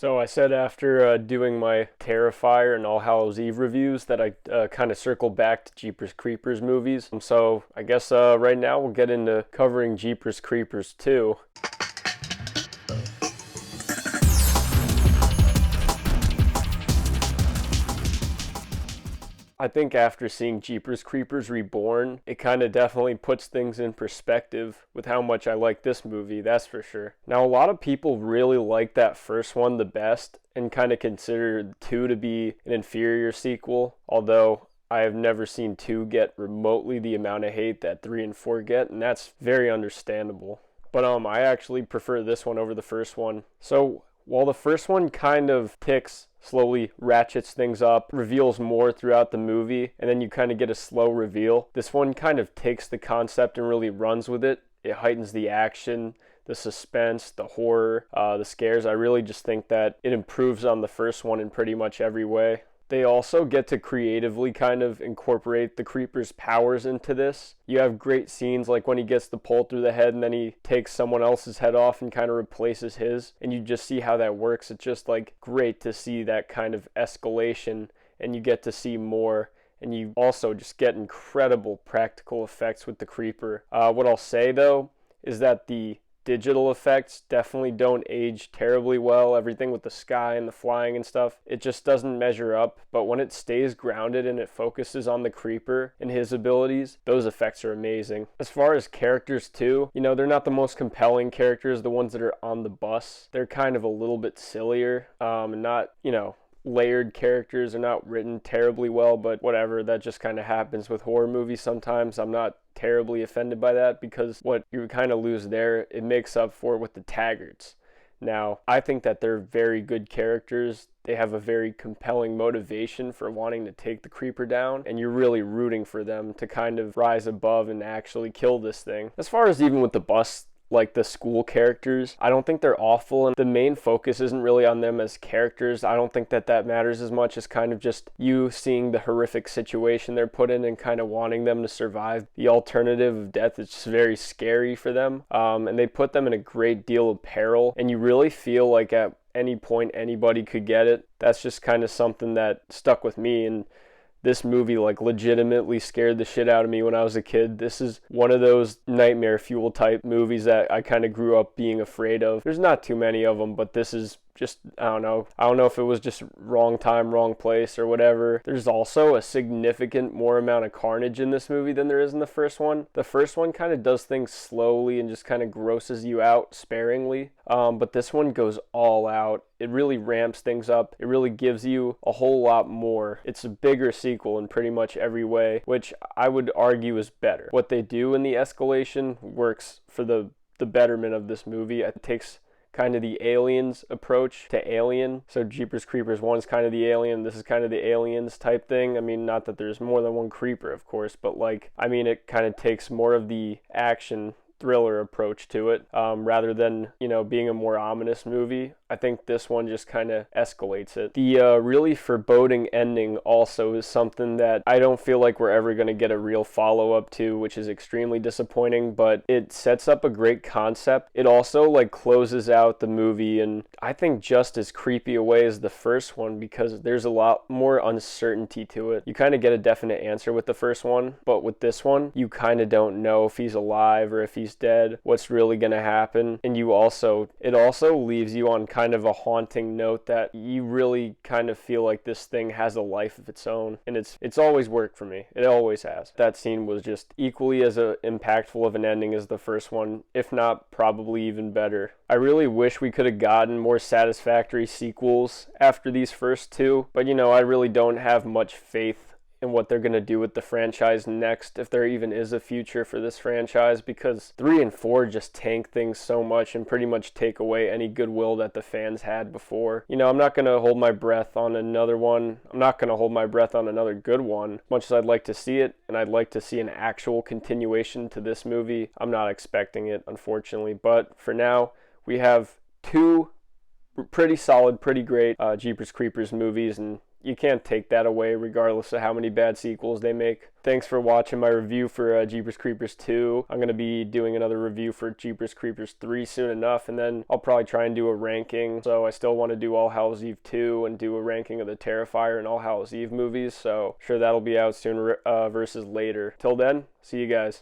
So I said after doing my Terrifier and All Hallows Eve reviews that I kind of circled back to Jeepers Creepers movies. So I guess right now we'll get into covering Jeepers Creepers 2. I think after seeing Jeepers Creepers Reborn, it kind of definitely puts things in perspective with how much I like this movie, that's for sure. Now, a lot of people really like that first one the best and kind of consider 2 to be an inferior sequel, although I have never seen 2 get remotely the amount of hate that 3 and 4 get, and that's very understandable. But I actually prefer this one over the first one. So while the first one kind of slowly ratchets things up, reveals more throughout the movie, and then you kind of get a slow reveal, this one kind of takes the concept and really runs with it. It heightens the action, the suspense, the horror, the scares. I really just think that it improves on the first one in pretty much every way. They also get to creatively kind of incorporate the Creeper's powers into this. You have great scenes like when he gets the pole through the head and then he takes someone else's head off and kind of replaces his, and you just see how that works. It's just like great to see that kind of escalation, and you get to see more, and you also just get incredible practical effects with the Creeper. What I'll say though is that the digital effects definitely don't age terribly well. Everything with the sky and the flying and stuff, it just doesn't measure up. But when it stays grounded and it focuses on the Creeper and his abilities, those effects are amazing. As far as characters too, they're not the most compelling characters. The ones that are on the bus, they're kind of a little bit sillier, and not, layered characters. Are not written terribly well, but whatever, that just kind of happens with horror movies sometimes. I'm not terribly offended by that, because what you kind of lose there, it makes up for it with the Taggarts. Now, I think that they're very good characters. They have a very compelling motivation for wanting to take the Creeper down, and you're really rooting for them to kind of rise above and actually kill this thing. As far as even with the bus, like the school characters, I don't think they're awful, and the main focus isn't really on them as characters. I don't think that matters as much as kind of just you seeing the horrific situation they're put in and kind of wanting them to survive. The alternative of death is just very scary for them, and they put them in a great deal of peril, and you really feel like at any point anybody could get it. That's just kind of something that stuck with me, and this movie legitimately scared the shit out of me when I was a kid. This is one of those nightmare fuel type movies that I kind of grew up being afraid of. There's not too many of them, but this is just, I don't know if it was just wrong time, wrong place or whatever. There's also a significant more amount of carnage in this movie than there is in the first one. The first one kind of does things slowly and just kind of grosses you out sparingly, but this one goes all out. It really ramps things up. It really gives you a whole lot more. It's a bigger sequel in pretty much every way, which I would argue is better. What they do in the escalation works for the betterment of this movie. It takes kind of the Aliens approach to Alien. So Jeepers Creepers 1 is kind of the Alien, this is kind of the Aliens type thing. I mean, not that there's more than one Creeper, of course, but it kind of takes more of the action thriller approach to it, rather than, being a more ominous movie. I think this one just kind of escalates it. The really foreboding ending also is something that I don't feel like we're ever going to get a real follow-up to, which is extremely disappointing, but it sets up a great concept. It also closes out the movie, and I think just as creepy a way as the first one, because there's a lot more uncertainty to it. You kind of get a definite answer with the first one, but with this one, you kind of don't know if he's alive or if he's dead, what's really going to happen. And it also leaves you on kind of a haunting note that you really kind of feel like this thing has a life of its own, and it's always worked for me. It always has. That scene was just equally as impactful of an ending as the first one, if not probably even better. I really wish we could have gotten more satisfactory sequels after these first 2, but I really don't have much faith and what they're going to do with the franchise next, if there even is a future for this franchise, because 3 and 4 just tank things so much and pretty much take away any goodwill that the fans had before. I'm not going to hold my breath on another one. I'm not going to hold my breath on another good one. Much as I'd like to see it, and I'd like to see an actual continuation to this movie, I'm not expecting it, unfortunately. But for now, we have 2 pretty solid, pretty great Jeepers Creepers movies, and you can't take that away regardless of how many bad sequels they make. Thanks for watching my review for Jeepers Creepers 2. I'm going to be doing another review for Jeepers Creepers 3 soon enough, and then I'll probably try and do a ranking. So I still want to do All Hallows Eve 2 and do a ranking of the Terrifier and All Hallows Eve movies. So sure that'll be out soon versus later. Till then, see you guys.